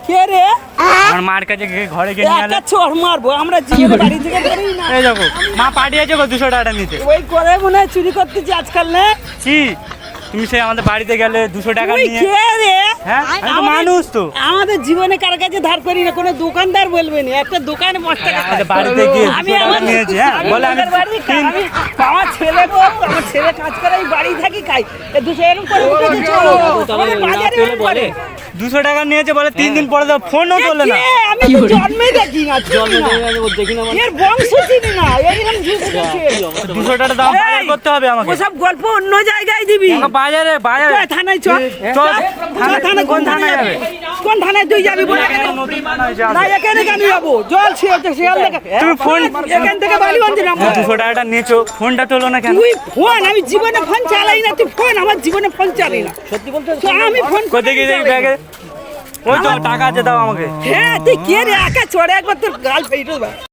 কে রে? আমার মার কাছে ঘরে গিয়ে নিয়ে একটা চড় মারবো আমরা জীবনে বাড়ি থেকে বেরোই না। এই দেখো মা পাঠিয়েছে গো 200 টাকা নিতে। ওই করে মনে হয় চুরি করতেছি আজকাল না। কি তুমি সেই আমাদের বাড়িতে গেলে 200 টাকা তুই নিয়ে? কে রে? হ্যাঁ আমি তো মানুষ তো। আমাদের জীবনে কার কাছে ধার করি না, কোনো দোকানদার বলবে না। একটা দোকানে 5 টাকা আমাদের বাড়িতে গিয়ে 200 টাকা নিয়েছি। হ্যাঁ বলে আমি আমার ছেলে গো, আমার ছেলে কাজ করে এই বাড়ি থাকি খাই। 200 এরকম করে উঠেছে চলো। আমাদের বাজারে এরকম করে 200 টাকা নিয়েছে বলে 3 দিন পরে তো ফোনও তোলে না। আমি তো জন্মে দেখি না, দেখি না এর বংশ চিনি না। এইরকম ঝুঁকে 200 টাকা দাম বাজার করতে হবে আমাকে। ওসব গল্প অন্য জায়গায় দিবি। বাজারে তুই থানায় চল। চল থানায় কোন থানায় যাবে? কোন থানায় তুই যাবি বলে? না এখানে কেন যাবো? জল ছিঁড়েছে শিয়াল দেখে। তুমি ফোন এখান থেকে বালিগঞ্জ নামো। 200 টাকাটা নিয়েছো, ফোনটা তোলো না কেন? তুই ফোন, আমি জীবনে ফোন চালাই না। তুই ফোন, আমার জীবনে ফোন চালাই না। সত্যি বলতে আমি ফোন কোথায় গিয়ে দেখি ব্যাগে? ওই তো টাকা আছে, দাও আমাকে। হ্যাঁ তুই কে রে? একা চড়ে একবার তোর গাল ফেটে